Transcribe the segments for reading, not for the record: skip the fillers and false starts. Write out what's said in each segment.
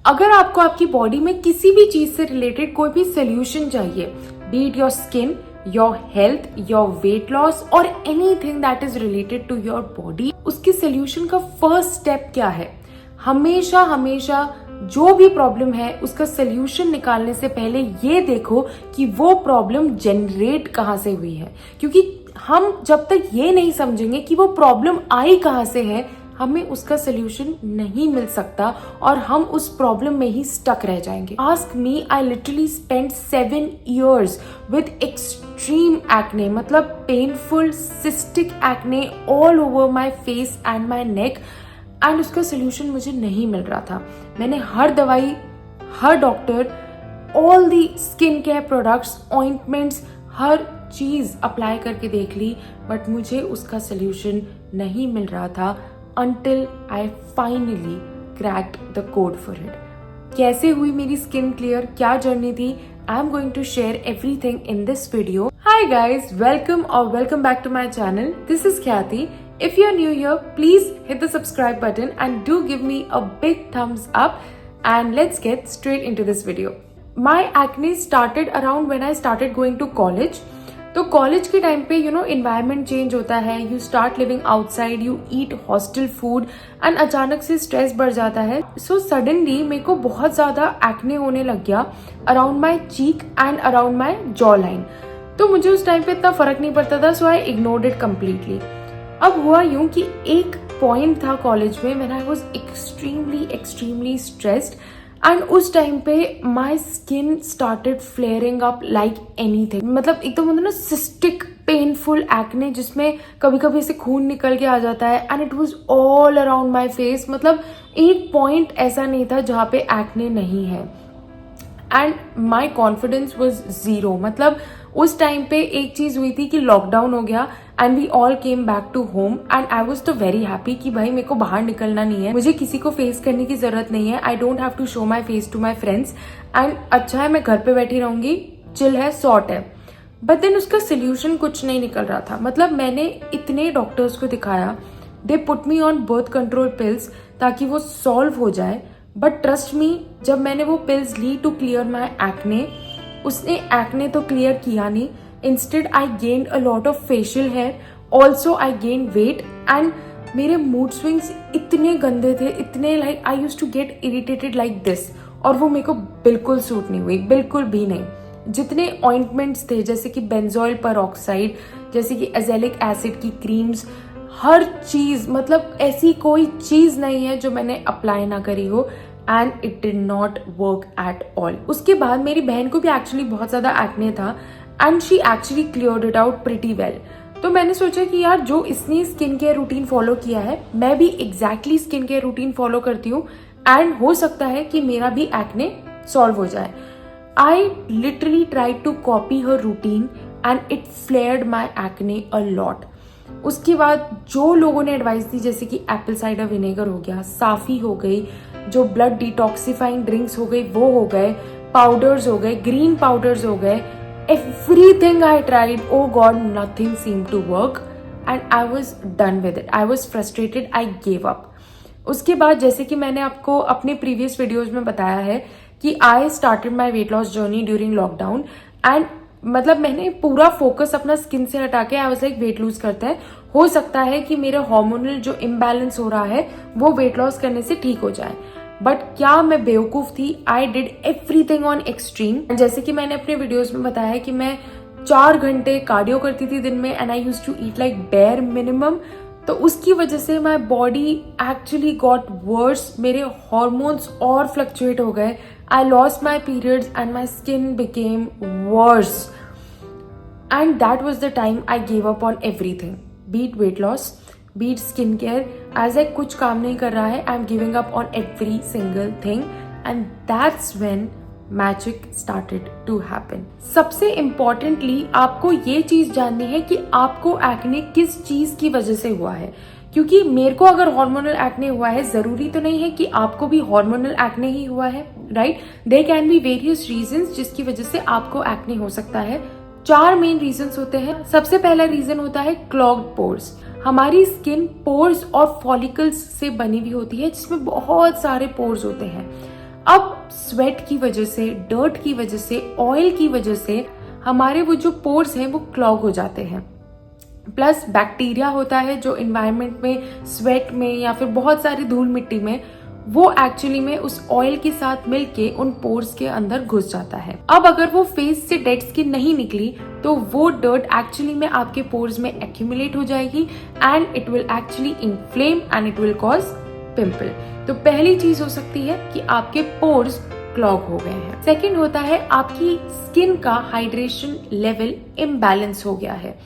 अगर आपको आपकी बॉडी में किसी भी चीज से रिलेटेड कोई भी सोल्यूशन चाहिए, be it your skin, your health, your weight loss और anything that is related to your body, उसके सोल्यूशन का फर्स्ट स्टेप क्या है? हमेशा हमेशा जो भी प्रॉब्लम है उसका सोल्यूशन निकालने से पहले ये देखो कि वो प्रॉब्लम जनरेट कहाँ से हुई है, क्योंकि हम जब तक ये नहीं समझेंगे कि वो प्रॉब्लम आई कहाँ से है, हमें उसका सोल्यूशन नहीं मिल सकता और हम उस प्रॉब्लम में ही स्टक रह जाएंगे। Ask me, I literally spend 7 years with extreme acne, मतलब painful cystic acne all over my face and my neck, and उसका सोल्यूशन मुझे नहीं मिल रहा था। मैंने हर दवाई, हर doctor, all the skin care products, ointments, हर चीज अप्लाई करके देख ली, बट मुझे उसका सोल्यूशन नहीं मिल रहा था until I finally cracked the code for it. कैसे हुई मेरी स्किन क्लियर, क्या जर्नी थी, I am going to share everything in this video. Hi guys, welcome back to my channel. This is Khyati. If you're new here, please hit the subscribe button and do give me a big thumbs up, and let's get straight into this video. My acne started around when I started going to college. तो college के time पे environment change होता है, you start living outside, you eat hostel food and अचानक से stress बढ़ जाता है। सो सडनली मेरे को बहुत ज्यादा एक्ने होने लग गया around my cheek and around my jaw line. तो मुझे उस टाइम पे इतना फर्क नहीं पड़ता था, सो आई इग्नोर्ड इट कम्प्लीटली। अब हुआ यूं कि एक पॉइंट था कॉलेज में when I was extremely stressed, and उस टाइम पे my skin started flaring up like anything. मतलब एकदम होता है ना सिस्टिक पेनफुल एक्ने, जिसमें कभी कभी ऐसे खून निकल के आ जाता है, and it was all around my face. मतलब एक पॉइंट ऐसा नहीं था जहाँ पे एक्ने नहीं है, and my confidence was zero. मतलब उस टाइम पे एक चीज हुई थी कि लॉकडाउन हो गया and we all came back to home, and I was तो वेरी हैप्पी कि भाई मेरे को बाहर निकलना नहीं है, मुझे किसी को फेस करने की जरूरत नहीं है, I don't have to show my face to my friends, and अच्छा है मैं घर पे बैठी रहूंगी, चिल है, सॉर्ट है। बट देन उसका सोल्यूशन कुछ नहीं निकल रहा था। मतलब मैंने इतने डॉक्टर्स को दिखाया, they put me on birth control pills ताकि वो सॉल्व हो जाए, बट ट्रस्ट मी, जब मैंने वो पिल्स ली टू क्लियर माई एक्ने, उसने एक्ने तो क्लियर किया नहीं। Instead I gained a lot of facial hair, also I gain weight, and मेरे मूड स्विंग्स इतने गंदे थे, इतने like I use to get irritated like this, और वो मेरे को बिल्कुल सूट नहीं हुई, बिल्कुल भी नहीं। जितने ऑइंटमेंट्स थे, जैसे कि बेंजोइल पेरोक्साइड, जैसे कि एजेलिक एसिड की क्रीम्स, हर चीज, मतलब ऐसी कोई चीज नहीं है जो मैंने अप्लाई ना करी हो, and it did not work at all. उसके बाद मेरी बहन को भी एक्चुअली बहुत ज्यादा एक्ने था, and she actually cleared it out pretty well. तो मैंने सोचा कि यार जो इसने स्किन केयर रूटीन फॉलो किया है, मैं भी exactly skin care routine follow करती हूँ, एंड हो सकता है कि मेरा भी एक्ने सॉल्व हो जाए। I literally tried to copy her routine and it flared my acne a lot. उसके बाद जो लोगों ने एडवाइस दी, जैसे कि एप्पल साइडर विनेगर हो गया, साफी हो गई, जो ब्लड डिटॉक्सिफाइंग ड्रिंक्स हो गई वो हो गए, पाउडर्स हो गए, ग्रीन पाउडर्स हो गए, everything I tried, oh god, nothing seemed to work and I was done with it. I was frustrated, I gave up. उसके बाद जैसे कि मैंने आपको अपने प्रीवियस वीडियोज में बताया है कि I started my weight loss journey during lockdown, and मतलब मैंने पूरा फोकस अपना स्किन से हटा के I was like weight lose करते हैं, हो सकता है कि मेरे हार्मोनल जो इम्बैलेंस हो रहा है वो वेट लॉस करने से ठीक हो जाए। बट क्या मैं बेवकूफ थी, I did everything on extreme. जैसे कि मैंने अपने वीडियोस में बताया है कि मैं 4 घंटे कार्डियो करती थी दिन में, and I use to eat like bare minimum. तो उसकी वजह से my body actually got worse, मेरे हॉर्मोन्स और फ्लक्चुएट हो गए, I lost my periods and my skin became worse, and that was the time I give up on everything, be it weight loss, be it skin care. As a कुछ काम नहीं कर रहा है, I am giving up on every single thing, and that's when magic started to happen. सबसे importantly आपको ये चीज जाननी है कि आपको एक्ने किस चीज की वजह से हुआ है, क्योंकि मेरे को अगर हार्मोनल एक्ने हुआ है, जरूरी तो नहीं है कि आपको भी हार्मोनल एक्ने ही हुआ है, right? There can be various reasons जिसकी वजह से आपको एक्ने हो सकता है। 4 मेन रीजंस होते हैं। सबसे पहला रीजन होता है क्लॉग्ड पोर्स। हमारी स्किन पोर्स और फॉलिकल्स से बनी हुई होती है, जिसमें बहुत सारे पोर्स होते हैं। अब स्वेट की वजह से, डर्ट की वजह से, ऑयल की वजह से हमारे वो जो पोर्स हैं वो क्लॉग हो जाते हैं। प्लस बैक्टीरिया होता है जो इन्वायरमेंट में, स्वेट में या फिर बहुत सारी धूल मिट्टी में, वो एक्चुअली में उस ऑयल के साथ मिलके उन पोर्स के अंदर घुस जाता है। अब अगर वो फेस से डेड स्किन नहीं निकली तो वो डर्ट एक्चुअली में आपके पोर्स में एक्यूमुलेट हो जाएगी and it will actually inflame and it will cause pimple. तो पहली चीज हो सकती है कि आपके पोर्स क्लॉग हो गए हैं। सेकेंड होता है आपकी स्किन का हाइड्रेशन लेवल इम्बैलेंस हो गया है।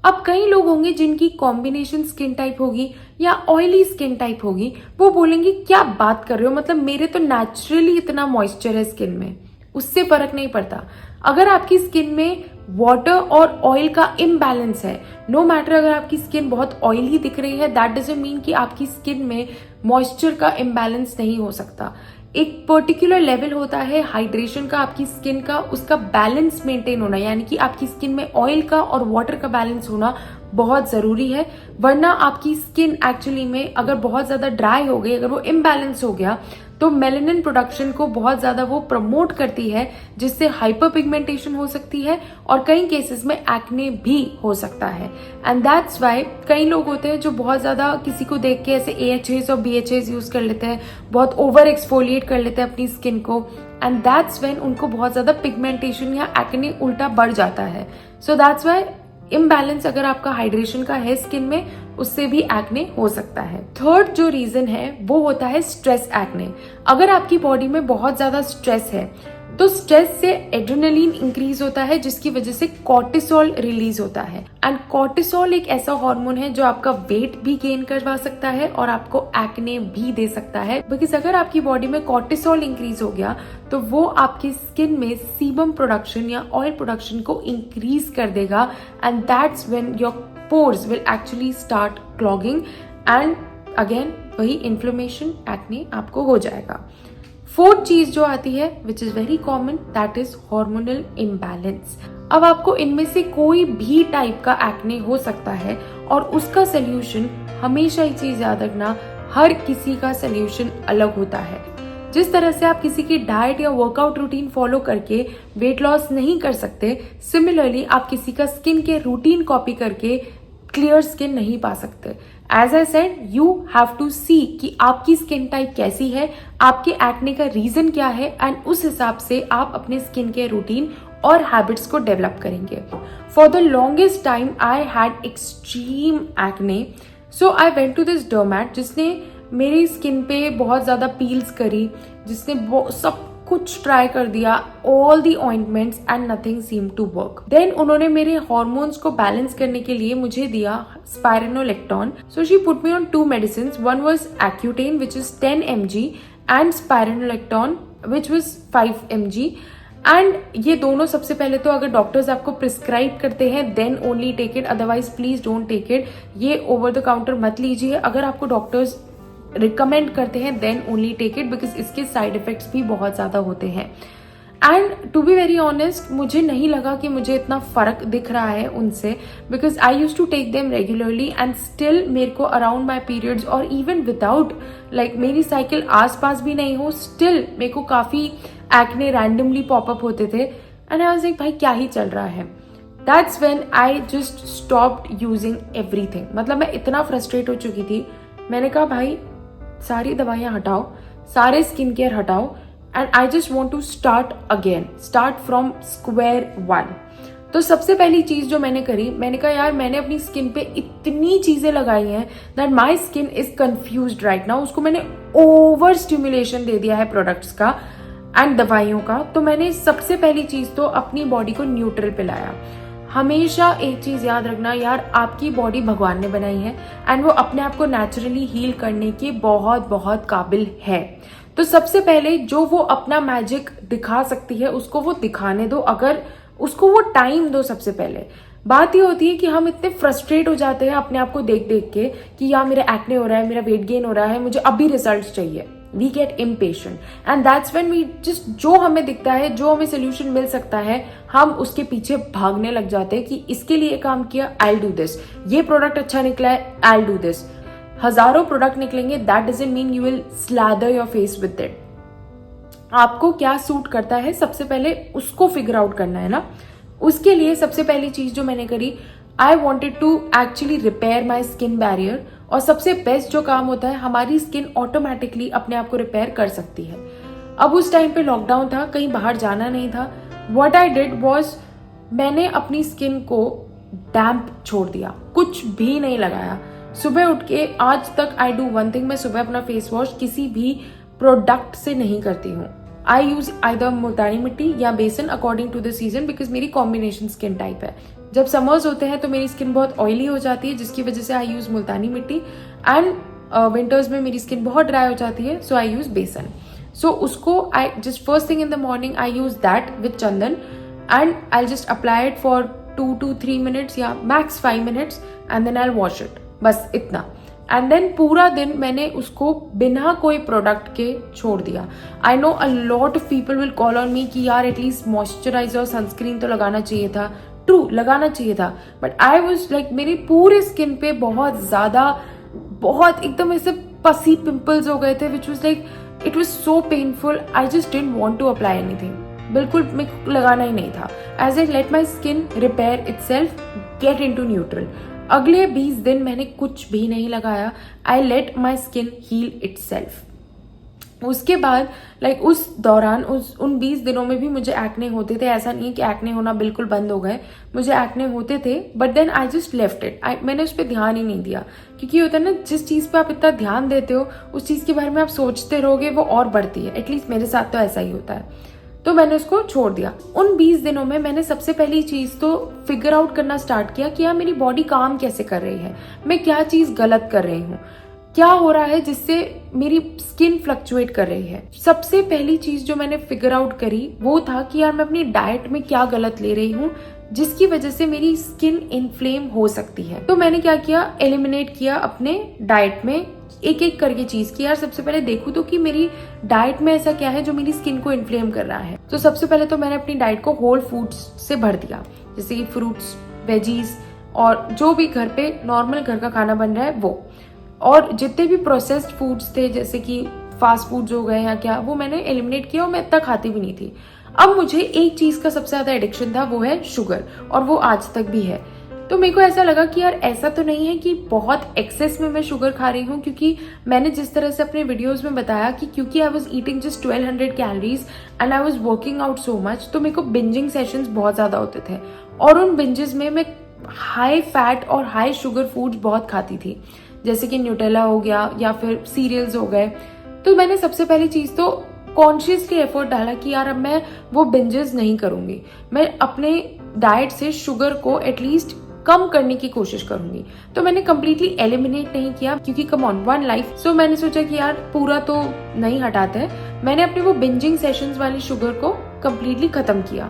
अब कई लोग होंगे जिनकी कॉम्बिनेशन स्किन टाइप होगी या ऑयली स्किन टाइप होगी, वो बोलेंगे क्या बात कर रहे हो, मतलब मेरे तो नेचुरली इतना मॉइस्चर है स्किन में, उससे फर्क नहीं पड़ता। अगर आपकी स्किन में वाटर और ऑयल का इम्बैलेंस है, नो मैटर अगर आपकी स्किन बहुत ऑयली दिख रही है, दैट डजंट मीन कि आपकी स्किन में मॉइस्चर का इम्बैलेंस नहीं हो सकता। एक पर्टिकुलर लेवल होता है हाइड्रेशन का, आपकी स्किन का, उसका बैलेंस मेंटेन होना, यानी कि आपकी स्किन में ऑयल का और वाटर का बैलेंस होना बहुत जरूरी है। वरना आपकी स्किन एक्चुअली में अगर बहुत ज्यादा ड्राई हो गई, अगर वो इम्बैलेंस हो गया, तो मेलेनिन प्रोडक्शन को बहुत ज्यादा वो प्रमोट करती है, जिससे हाइपर पिगमेंटेशन हो सकती है और कई केसेस में एक्ने भी हो सकता है। एंड दैट्स वाई कई लोग होते हैं जो बहुत ज्यादा किसी को देख के ऐसे AHAs और BHAs यूज कर लेते हैं, बहुत ओवर एक्सफोलिएट कर लेते हैं अपनी स्किन को, एंड दैट्स व्हेन उनको बहुत ज्यादा पिगमेंटेशन या एक्ने उल्टा बढ़ जाता है। सो दैट्स वाई इम्बैलेंस अगर आपका हाइड्रेशन का है स्किन में, उससे भी एक्ने हो सकता है। थर्ड जो रीजन है वो होता है स्ट्रेस एक्ने। अगर आपकी बॉडी में बहुत ज्यादा स्ट्रेस है तो स्ट्रेस से एड्रेनलिन इंक्रीज होता है, जिसकी वजह से कॉर्टिसोल रिलीज होता है। एंड कॉर्टिसोल एक ऐसा हार्मोन है जो आपका वेट भी गेन करवा सकता है और आपको एक्ने भी दे सकता है, बिकॉज अगर आपकी बॉडी में कॉर्टिसोल इंक्रीज हो गया तो वो आपकी स्किन में सीबम प्रोडक्शन या ऑयल प्रोडक्शन को इंक्रीज कर देगा, and that's when your pores will actually start clogging and again वही इन्फ्लेमेशन, एक्ने आपको हो जाएगा। फोर्थ चीज जो आती है which is very common, that is hormonal imbalance. अब आपको इनमें से कोई भी टाइप का एक्ने हो सकता है और उसका सोल्यूशन, हमेशा ही चीज याद रखना, हर किसी का सोल्यूशन अलग होता है। जिस तरह से आप किसी की डाइट या वर्कआउट रूटीन फॉलो करके वेट लॉस नहीं कर सकते, सिमिलरली आप किसी का स्किन के रूटीन कॉपी करके क्लियर स्किन नहीं पा सकते। As I said, you have to see कि आपकी स्किन टाइप कैसी है, आपके एक्ने का रीजन क्या है, एंड उस हिसाब से आप अपने स्किन के रूटीन और हैबिट्स को डेवलप करेंगे। For the longest time I had extreme acne, so I went to this dermat जिसने मेरी स्किन पे बहुत ज्यादा पील्स करी, जिसने सब कुछ ट्राई कर दिया, all the ointments, and nothing seem to work. Then उन्होंने मेरे हॉर्मोन्स को बैलेंस करने के लिए मुझे दिया spironolactone. So she put me on 2 medicines, one was Accutane which is 10 mg and spironolactone which was 5 mg। And ये दोनों सबसे पहले तो अगर डॉक्टर्स आपको प्रिस्क्राइब करते हैं then only take it, otherwise please don't take it. ये ओवर द काउंटर मत लीजिए। अगर आपको डॉक्टर्स रिकमेंड करते हैं then only take it, because इसके साइड इफेक्ट्स भी बहुत ज्यादा होते हैं। And to be very honest, मुझे नहीं लगा कि मुझे इतना फर्क दिख रहा है उनसे, because I use to take them regularly and still मेरे को अराउंड माई पीरियड्स और इवन विदाउट लाइक मेरी साइकिल आसपास भी नहीं हो, स्टिल मेरे को काफी एक्ने रैंडमली पॉपअप होते थे। एंड आई वाज लाइक भाई क्या ही चल रहा है। That's when I just stopped using everything. मतलब मैं इतना फ्रस्ट्रेट हो चुकी थी, मैंने कहा भाई सारी दवाइयां हटाओ, सारे स्किन केयर हटाओ, and I just want to start again, start from square one. तो सबसे पहली चीज जो मैंने करी, मैंने कहा यार मैंने अपनी स्किन पे इतनी चीजें लगाई हैं that my skin is confused right now. उसको मैंने ओवर स्टिमुलेशन दे दिया है प्रोडक्ट्स का एंड दवाइयों का। तो मैंने सबसे पहली चीज तो अपनी बॉडी को न्यूट्रल पे लाया। हमेशा एक चीज याद रखना यार, आपकी बॉडी भगवान ने बनाई है एंड वो अपने आप को नेचुरली हील करने के बहुत बहुत काबिल है। तो सबसे पहले जो वो अपना मैजिक दिखा सकती है उसको वो दिखाने दो, अगर उसको वो टाइम दो। सबसे पहले बात ये होती है कि हम इतने फ्रस्ट्रेट हो जाते हैं अपने आप को देख देख के कि यार मेरा एक्ने हो रहा है, मेरा वेट गेन हो रहा है, मुझे अभी रिजल्ट चाहिए। We get impatient and that's when we just, जो हमें दिखता है, जो हमें सोल्यूशन मिल सकता है, हम उसके पीछे भागने लग जाते हैं कि इसके लिए काम किया, आई विल डू दिस, ये प्रोडक्ट अच्छा निकला है, आई विल डू दिस। हजारों प्रोडक्ट निकलेंगे, that doesn't mean you will slather your face with it. आपको क्या सूट करता है सबसे पहले उसको फिगर आउट करना है ना। उसके लिए सबसे पहली चीज जो मैंने करी, I wanted to actually repair my skin barrier. और सबसे बेस्ट जो काम होता है, हमारी स्किन ऑटोमेटिकली अपने आप को रिपेयर कर सकती है। अब उस टाइम पे लॉकडाउन था, कहीं बाहर जाना नहीं था। व्हाट आई डिड वॉज, मैंने अपनी स्किन को डैम्प छोड़ दिया, कुछ भी नहीं लगाया। सुबह उठ के आज तक आई डू वन थिंग, मैं सुबह अपना फेस वॉश किसी भी प्रोडक्ट से नहीं करती हूँ। आई यूज आइदर मुल्तानी मिट्टी या besan according to the season, because मेरी कॉम्बिनेशन स्किन टाइप है। जब समर्स होते हैं तो मेरी स्किन बहुत ऑयली हो जाती है, जिसकी वजह से आई यूज मुल्तानी मिट्टी, एंड विंटर्स में मेरी स्किन बहुत ड्राई हो जाती है, सो आई यूज बेसन। सो उसको I just first thing in the morning I use that with chandan, and I just apply it for 2 to 3 minutes या max 5 minutes, and then I wash it, बस इतना। एंड देन पूरा दिन मैंने उसको बिना कोई प्रोडक्ट के छोड़ दिया। I know a lot of people will call on me कि यार एटलीस्ट मॉइस्चराइजर और सनस्क्रीन तो लगाना चाहिए था। ट्रू, लगाना चाहिए था, बट आई वॉज लाइक, मेरी पूरे स्किन पे बहुत ज्यादा, बहुत एकदम ऐसे पसी पिंपल्स हो गए थे, which was like it was so painful. I just didn't want to apply anything, बिल्कुल मेरे को लगाना ही नहीं था। As I let my skin repair itself, get into neutral. अगले 20 दिन मैंने कुछ भी नहीं लगाया। I let my skin heal itself. उसके बाद लाइक उस दौरान उन 20 दिनों में भी मुझे एक्ने होते थे। ऐसा नहीं कि एक्ने होना बिल्कुल बंद हो गए, मुझे एक्ने होते थे, but then I just left it. मैंने उस पर ध्यान ही नहीं दिया, क्योंकि होता है ना, जिस चीज पे आप इतना ध्यान देते हो उस चीज के बारे में आप सोचते रहोगे, वो और बढ़ती है। एटलीस्ट मेरे साथ तो ऐसा ही होता है। तो मैंने उसको छोड़ दिया। उन 20 दिनों में मैंने सबसे पहली चीज तो फिगर आउट करना स्टार्ट किया कि यार मेरी बॉडी काम कैसे कर रही है, मैं क्या चीज गलत कर रही हूँ, क्या हो रहा है जिससे मेरी स्किन फ्लक्चुएट कर रही है। सबसे पहली चीज जो मैंने फिगर आउट करी वो था कि यार मैं अपनी डाइट में क्या गलत ले रही हूँ, जिसकी वजह से मेरी स्किन इन्फ्लेम हो सकती है। तो मैंने क्या किया, एलिमिनेट किया अपने डाइट में एक एक करके चीज की। यार सबसे पहले देखूं तो कि मेरी डाइट में ऐसा क्या है जो मेरी स्किन को इन्फ्लेम कर रहा है। तो सबसे पहले तो मैंने अपनी डाइट को होल फूड्स से भर दिया, जैसे कि फ्रूट्स, वेजीज, और जो भी घर पे नॉर्मल घर का खाना बन रहा है वो। और जितने भी प्रोसेस्ड फूड्स थे, जैसे कि फास्ट फूड्स हो गए या क्या, वो मैंने एलिमिनेट किया और मैं इतना खाती भी नहीं थी। अब मुझे एक चीज का सबसे ज्यादा एडिक्शन था, वो है शुगर, और वो आज तक भी है। तो मेरे को ऐसा लगा कि यार ऐसा तो नहीं है कि बहुत एक्सेस में मैं शुगर खा रही हूँ, क्योंकि मैंने जिस तरह से अपने वीडियोस में बताया कि क्योंकि I was eating just 1200 calories and I was working out so much, तो मेरे को बिंजिंग सेशंस बहुत ज्यादा होते थे। और उन बिंजेस में मैं हाई फैट और हाई शुगर फूड्स बहुत खाती थी, जैसे कि न्यूटेला हो गया या फिर सीरियल्स हो गए। तो मैंने सबसे पहली चीज तो कॉन्शियसली एफर्ट डाला कि यार अब मैं वो बिंजेस नहीं करूंगी, मैं अपने डाइट से शुगर को एटलीस्ट कम करने की कोशिश करूंगी। तो मैंने कंप्लीटली एलिमिनेट नहीं किया, क्योंकि कम ऑन वन लाइफ। सो मैंने सोचा कि यार पूरा तो नहीं हटाते हैं। मैंने अपने वो बिंजिंग सेशंस वाली शुगर को कंप्लीटली खत्म किया,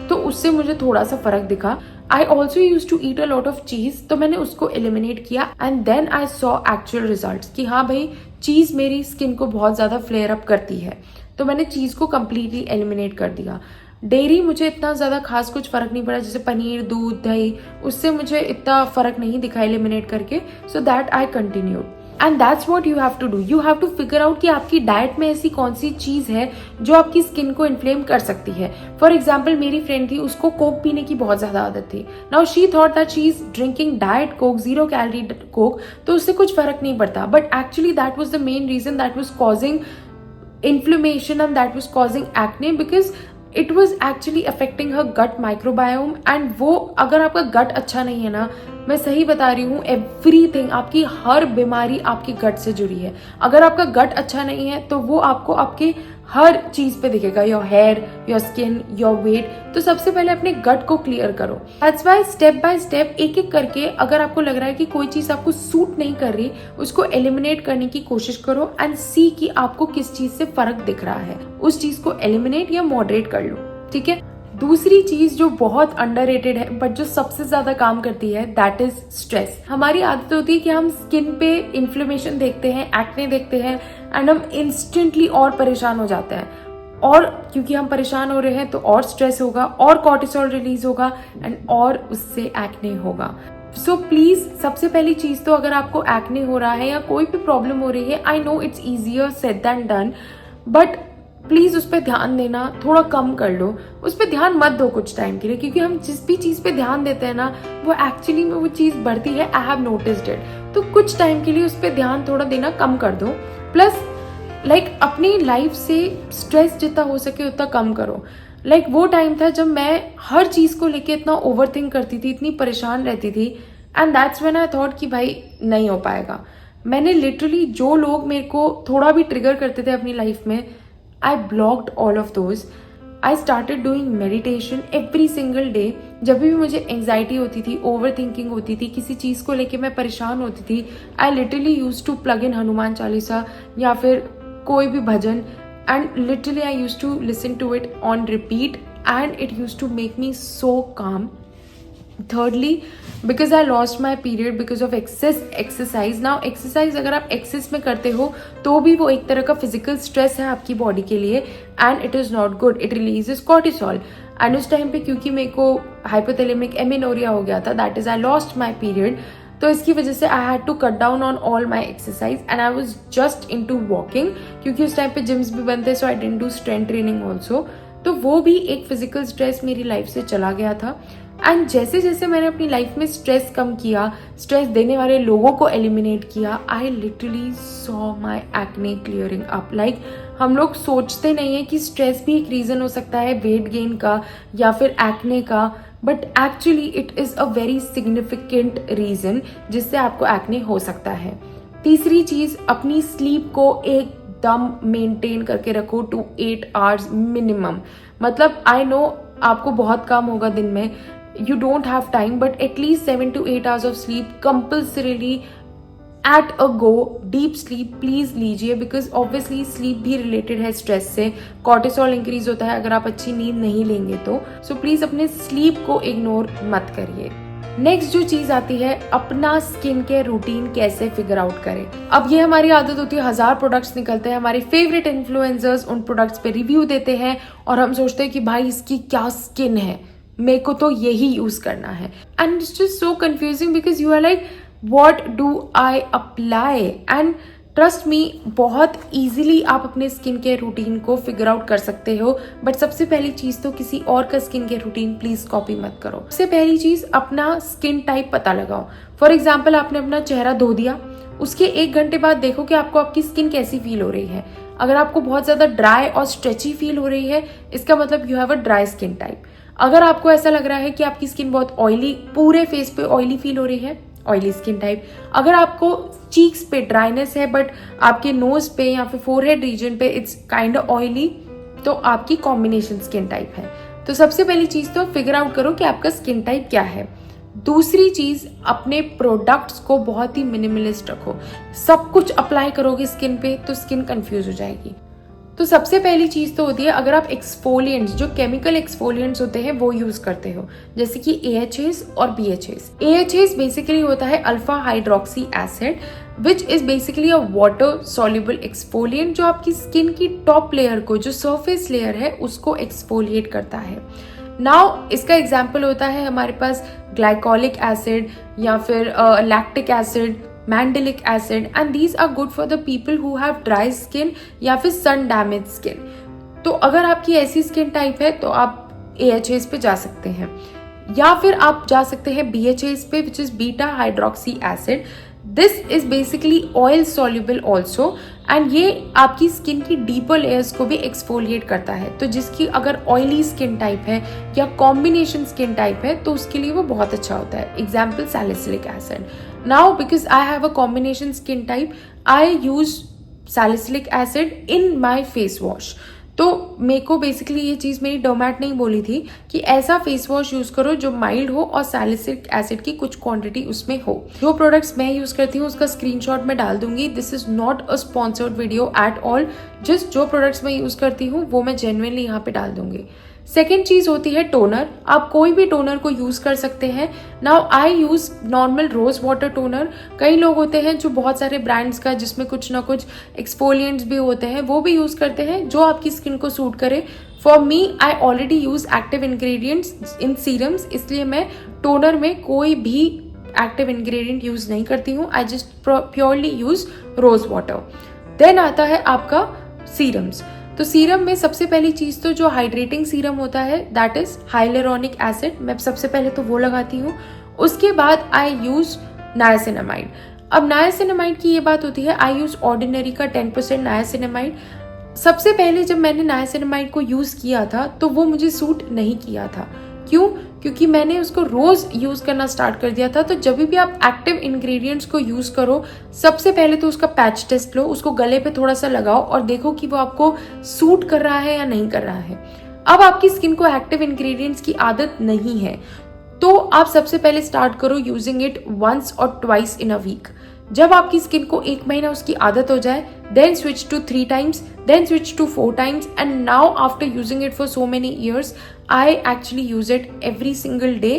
तो उससे मुझे थोड़ा सा फर्क दिखा। I also use to eat a lot of cheese, तो मैंने उसको एलिमिनेट किया, and then I saw actual results कि हाँ भाई, चीज मेरी स्किन को बहुत ज्यादा फ्लेयर अप करती है। तो मैंने चीज को कंप्लीटली एलिमिनेट कर दिया। डेयरी मुझे इतना ज्यादा खास कुछ फर्क नहीं पड़ा, जैसे पनीर, दूध, दही, उससे मुझे इतना फर्क नहीं दिखा एलिमिनेट करके। So that I continued, and that's what you have to do. You have to figure out कि आपकी डाइट में ऐसी कौन सी चीज है जो आपकी स्किन को इन्फ्लेम कर सकती है। फॉर एग्जाम्पल, मेरी फ्रेंड थी, उसको कोक पीने की बहुत ज्यादा आदत थी। Now she thought that she is drinking diet Coke, 0 calorie Coke, तो उससे कुछ फर्क नहीं पड़ता। But actually that was the main reason that was causing inflammation and that was causing acne, because it was actually affecting her gut microbiome। and वो अगर आपका गट अच्छा नहीं है ना, मैं सही बता रही हूँ, एवरीथिंग, आपकी हर बीमारी आपके गट से जुड़ी है। अगर आपका गट अच्छा नहीं है तो वो आपको आपके हर चीज पे दिखेगा, your hair, your skin, your weight. तो सबसे पहले अपने गट को क्लियर करो। That's why step by step, एक एक करके, अगर आपको लग रहा है कि कोई चीज आपको सूट नहीं कर रही, उसको एलिमिनेट करने की कोशिश करो एंड सी कि आपको किस चीज से फर्क दिख रहा है, उस चीज को एलिमिनेट या मॉडरेट कर लो, ठीक है। दूसरी चीज जो बहुत अंडररेटेड है बट जो सबसे ज्यादा काम करती है, दैट इज स्ट्रेस। हमारी आदत होती है कि हम स्किन पे इन्फ्लेमेशन देखते हैं, एक्ने देखते हैं, एंड हम इंस्टेंटली और परेशान हो जाते हैं। और क्योंकि हम परेशान हो रहे हैं तो और स्ट्रेस होगा, और कॉर्टिसोल रिलीज होगा, एंड और उससे एक्ने होगा। सो प्लीज, सबसे पहली चीज तो, अगर आपको एक्ने हो रहा है या कोई भी प्रॉब्लम हो रही है, I know it's easier said than done, but please उस पर ध्यान देना थोड़ा कम कर लो, उस पर ध्यान मत दो कुछ टाइम के लिए, क्योंकि हम जिस भी चीज पे ध्यान देते हैं ना वो एक्चुअली में वो चीज बढ़ती है। I have noticed it. तो कुछ टाइम के लिए उस पर ध्यान थोड़ा देना कम कर दो। प्लस अपनी लाइफ से स्ट्रेस जितना हो सके उतना कम करो। वो टाइम था जब मैं हर चीज को लेके इतना ओवर थिंक करती थी, इतनी परेशान रहती थी, and that's when I thought कि भाई नहीं हो पाएगा। मैंने लिटरली जो लोग मेरे को थोड़ा भी ट्रिगर करते थे अपनी लाइफ में, I blocked all of those. I started doing meditation every single day. जब भी मुझे एंग्जाइटी होती थी, ओवर थिंकिंग होती थी, किसी चीज को लेके मैं परेशान होती थी, I literally use to plug in Hanuman Chalisa या फिर कोई भी भजन, and literally I used to listen to it on repeat and it used to make me so calm. Thirdly, because I lost my period because of excess exercise. Now exercise अगर आप excess में करते हो तो भी वो एक तरह का physical stress है आपकी body के लिए, and it is not good. It releases cortisol. and उस टाइम पे क्योंकि मेरे को hypothalamic amenorrhea हो गया था, that is I lost my period, तो इसकी वजह से I had to cut down on all my exercise and I was just into walking, क्योंकि उस टाइम पे जिम्स भी बंद थे, so I didn't do strength training also. तो वो भी एक फिजिकल स्ट्रेस मेरी लाइफ से चला गया था। एंड जैसे जैसे मैंने अपनी लाइफ में स्ट्रेस कम किया, स्ट्रेस देने वाले लोगों को एलिमिनेट किया, I literally saw my acne clearing up. हम लोग सोचते नहीं है कि स्ट्रेस भी एक रीजन हो सकता है वेट गेन का या फिर एक्ने का, but actually it is a very significant reason जिससे आपको एक्ने हो सकता है। तीसरी चीज, अपनी स्लीप को एकदम मेंटेन करके रखो to 8 hours minimum. I know आपको बहुत काम होगा दिन में, you don't have time, but at least 7 to 8 hours of sleep compulsorily at a go. Deep sleep please लीजिए, बिकॉज ऑब्वियसली स्लीप भी रिलेटेड है स्ट्रेस से। कॉर्टिसोल इंक्रीज होता है अगर आप अच्छी नींद नहीं लेंगे तो। सो प्लीज अपने स्लीप को इग्नोर मत करिए। नेक्स्ट जो चीज आती है, अपना स्किन केयर रूटीन कैसे फिगर आउट करें। अब ये हमारी आदत होती है, 1000 प्रोडक्ट्स निकलते हैं, हमारे फेवरेट इन्फ्लुएंसर्स उन प्रोडक्ट्स पे रिव्यू देते हैं और हम सोचते हैं कि भाई इसकी क्या स्किन है, मेरे को तो यही यूज करना है। And it's just so confusing because you are like what do I apply? And trust me, बहुत इजीली आप अपने स्किन केयर रूटीन को फिगर आउट कर सकते हो। बट सबसे पहली चीज तो किसी और का skin care routine please copy मत करो। सबसे पहली चीज, अपना स्किन टाइप पता लगाओ। फॉर एग्जाम्पल, आपने अपना चेहरा धो दिया, उसके 1 घंटे बाद देखो कि आपको आपकी स्किन कैसी फील हो रही है। अगर आपको बहुत ज्यादा ड्राई और स्ट्रेची फील हो रही है, इसका मतलब you have a dry skin type. अगर आपको ऐसा लग रहा है कि आपकी स्किन बहुत ऑयली, पूरे फेस पे ऑयली फील हो रही है, ऑयली स्किन टाइप। अगर आपको चीक्स पे ड्राइनेस है बट आपके नोज पे या फिर फोरहेड रीजन पे इट्स काइंड ऑफ ऑयली, तो आपकी कॉम्बिनेशन स्किन टाइप है। तो सबसे पहली चीज तो फिगर आउट करो कि आपका स्किन टाइप क्या है। दूसरी चीज, अपने प्रोडक्ट्स को बहुत ही मिनिमलिस्ट रखो। सब कुछ अप्लाई करोगे स्किन पे तो स्किन कंफ्यूज हो जाएगी। तो सबसे पहली चीज तो होती है, अगर आप एक्सफोलिएंट्स, जो केमिकल एक्सफोलिएंट्स होते हैं वो यूज करते हो, जैसे कि AHAs और BHAs। AHAs बेसिकली होता है alpha hydroxy acid, which is basically a water soluble exfoliant, जो आपकी स्किन की टॉप लेयर को, जो सरफेस लेयर है, उसको एक्सफोलिएट करता है। नाउ इसका एग्जाम्पल होता है हमारे पास ग्लाइकोलिक एसिड या फिर lactic acid, mandelic acid, and these are good for the people who have dry skin या फिर सन डैमेज स्किन। तो अगर आपकी ऐसी स्किन टाइप है तो आप AHAs पे जा सकते हैं, या फिर आप जा सकते हैं BHAs पे, which is beta hydroxy acid. This is basically oil soluble also, and ये आपकी स्किन की डीपर लेयर्स को भी एक्सफोलिएट करता है। तो जिसकी अगर ऑयली स्किन टाइप है या कॉम्बिनेशन स्किन टाइप है तो उसके लिए वो बहुत अच्छा होता है। Example salicylic acid. Now because I have a combination skin type, I use salicylic acid in my face wash। तो मेरे को बेसिकली ये चीज मेरी डर्मैट नहीं बोली थी कि ऐसा फेस वॉश यूज करो जो माइल्ड हो और सैलिसिलिक एसिड की कुछ क्वांटिटी उसमें हो। जो प्रोडक्ट्स मैं यूज करती हूँ उसका स्क्रीनशॉट मैं डाल दूंगी। This is not a sponsored video at all, just जो प्रोडक्ट्स मैं यूज करती हूँ वो मैं जेन्युइनली यहाँ पे डाल दूंगी। सेकेंड चीज होती है टोनर। आप कोई भी टोनर को यूज कर सकते हैं। Now I use normal rose water toner. कई लोग होते हैं जो बहुत सारे ब्रांड्स का, जिसमें कुछ ना कुछ एक्सफोलिएंट्स भी होते हैं, वो भी यूज करते हैं, जो आपकी स्किन को सूट करे। For me, I already use active ingredients in serums, इसलिए मैं टोनर में कोई भी एक्टिव इंग्रेडिएंट यूज नहीं करती हूँ। I just purely use rose water. Then आता है आपका सीरम्स। तो सीरम में सबसे पहली चीज तो जो हाइड्रेटिंग सीरम होता है दैट इज हाइलुरोनिक एसिड, मैं सबसे पहले तो वो लगाती हूँ। उसके बाद आई यूज नायासिनामाइड। अब नायासिनामाइड की ये बात होती है, आई यूज ऑर्डिनरी का 10% नायासिनामाइड। सबसे पहले जब मैंने नायासिनामाइड को यूज किया था तो वो मुझे सूट नहीं किया था। क्यों? क्योंकि मैंने उसको रोज यूज करना स्टार्ट कर दिया था। तो जब भी आप एक्टिव इंग्रेडिएंट्स को यूज करो, सबसे पहले तो उसका पैच टेस्ट लो, उसको गले पे थोड़ा सा लगाओ और देखो कि वो आपको सूट कर रहा है या नहीं कर रहा है। अब आपकी स्किन को एक्टिव इंग्रेडिएंट्स की आदत नहीं है तो आप सबसे पहले स्टार्ट करो यूजिंग इट वंस और ट्वाइस इन अ वीक। जब आपकी स्किन को 1 महीना उसकी आदत हो जाए, then switch to 3 times, then switch to 4 times, and now after using it for so many years, I actually use it every single day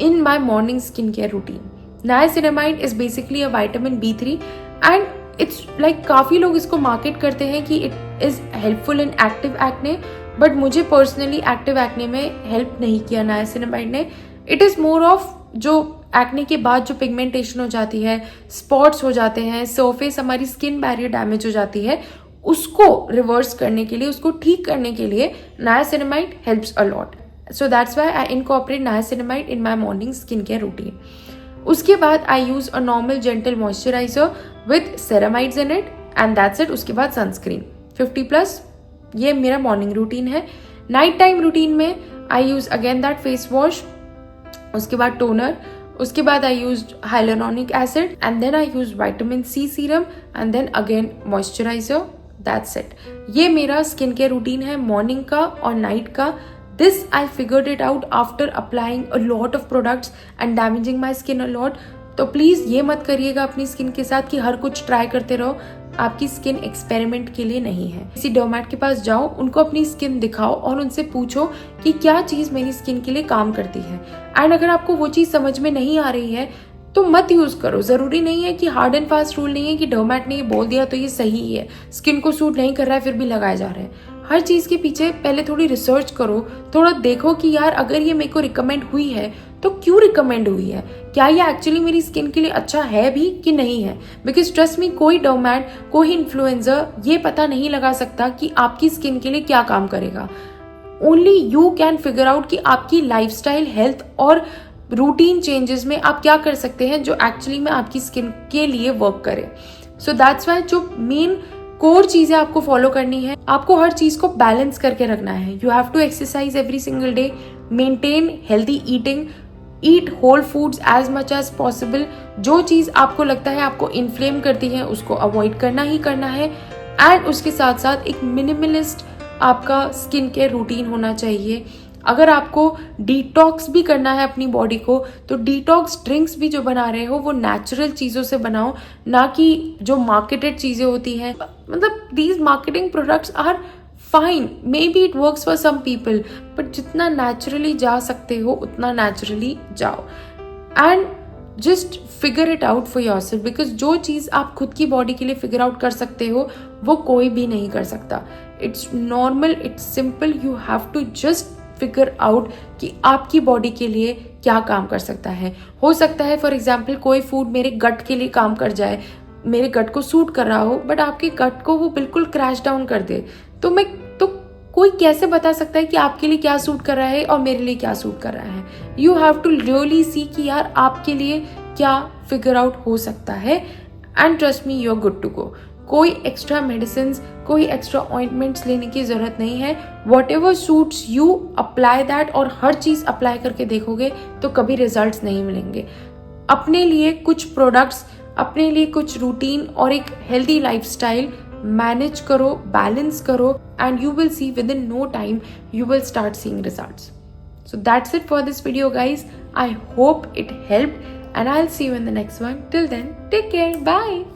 in my morning skincare routine. Niacinamide is basically a vitamin B3 and it's like काफी लोग इसको market करते हैं कि it is helpful in active acne, but मुझे personally active acne में help नहीं किया नाइसिनामाइड ने। इट इज मोर ऑफ जो एक्ने के बाद जो पिगमेंटेशन हो जाती है, स्पॉट्स हो जाते हैं, सरफेस हमारी स्किन बैरियर डैमेज हो जाती है, उसको रिवर्स करने के लिए, उसको ठीक करने के लिए niacinamide helps a lot. So that's why I incorporate niacinamide in my morning skin care routine. उसके बाद I use a normal gentle moisturizer with ceramides in it and that's it. उसके बाद सनस्क्रीन 50+, ये मेरा मॉर्निंग रूटीन है। Night time routine में I use again that face wash, उसके बाद टोनर, उसके बाद I use hyaluronic acid and then I use vitamin C serum and then again moisturiser. That's it. ये मेरा स्किन केयर रूटीन है morning का और नाइट का। This I figured it out after applying a lot of products and damaging my skin a lot. तो please ये मत करिएगा अपनी स्किन के साथ कि हर कुछ ट्राई करते रहो। आपकी स्किन एक्सपेरिमेंट के लिए नहीं है। किसी डर्मेट के पास जाओ, उनको अपनी स्किन दिखाओ और उनसे पूछो कि क्या चीज मेरी स्किन के लिए काम करती है। एंड अगर आपको वो चीज समझ में नहीं आ रही है तो मत यूज करो। जरूरी नहीं है कि हार्ड एंड फास्ट रूल नहीं है कि डर्मेट ने ये बोल दिया तो ये सही ही है, स्किन को सूट नहीं कर रहा है फिर भी लगाए जा रहे हैं। हर चीज के पीछे पहले थोड़ी रिसर्च करो, थोड़ा देखो कि यार अगर ये मेरे को रिकमेंड हुई है तो क्यों रिकमेंड हुई है, क्या ये एक्चुअली मेरी स्किन के लिए अच्छा है भी कि नहीं है। बिकॉज ट्रस्ट मी, कोई डर्मेट, कोई इन्फ्लुएंसर ये पता नहीं लगा सकता कि आपकी स्किन के लिए क्या काम करेगा। Only you can figure out कि आपकी लाइफस्टाइल, हेल्थ और रूटीन चेंजेस में आप क्या कर सकते हैं जो एक्चुअली में आपकी स्किन के लिए वर्क करे। सो दैट्स वाई जो मेन कोर चीजें आपको फॉलो करनी है, आपको हर चीज को बैलेंस करके रखना है। You have to exercise every single day, maintain healthy eating, eat whole foods as much as possible. जो चीज आपको लगता है आपको इन्फ्लेम करती है उसको अवॉइड करना ही करना है। एंड उसके साथ साथ एक मिनिमलिस्ट आपका स्किन केयर रूटीन होना चाहिए। अगर आपको डिटॉक्स भी करना है अपनी बॉडी को तो डिटॉक्स ड्रिंक्स भी जो बना रहे हो वो नेचुरल चीज़ों से बनाओ, ना कि जो मार्केटेड चीज़ें होती हैं। मतलब these marketing products are fine, maybe it works for some people, but जितना नेचुरली जा सकते हो उतना नेचुरली जाओ and just figure it out for yourself. Because जो चीज़ आप खुद की बॉडी के लिए फिगर आउट कर सकते हो वो कोई भी नहीं कर सकता। It's normal, it's simple, you have to just figure out कि आपकी बॉडी के लिए क्या काम कर सकता है। हो सकता है फॉर एग्जाम्पल कोई फूड मेरे गट के लिए काम कर जाए, मेरे गट को सूट कर रहा हो, बट आपके गट को वो बिल्कुल क्रैश डाउन कर दे, तो कोई कैसे बता सकता है कि आपके लिए क्या सूट कर रहा है और मेरे लिए क्या सूट कर रहा है। You have to really see कि यार आपके लिए क्या फिगर आउट हो सकता है and trust me, you are good to go. कोई एक्स्ट्रा मेडिसिन, कोई एक्स्ट्रा ऑइंटमेंट्स लेने की जरूरत नहीं है। Whatever suits you apply that, और हर चीज अप्लाई करके देखोगे तो कभी रिजल्ट्स नहीं मिलेंगे। अपने लिए कुछ प्रोडक्ट्स, अपने लिए कुछ रूटीन और एक हेल्दी लाइफस्टाइल मैनेज करो, बैलेंस करो and you will see within no time you will start seeing results. So that's it for this video guys. I hope it helped and I'll see you in the next one. Till then, take care. Bye.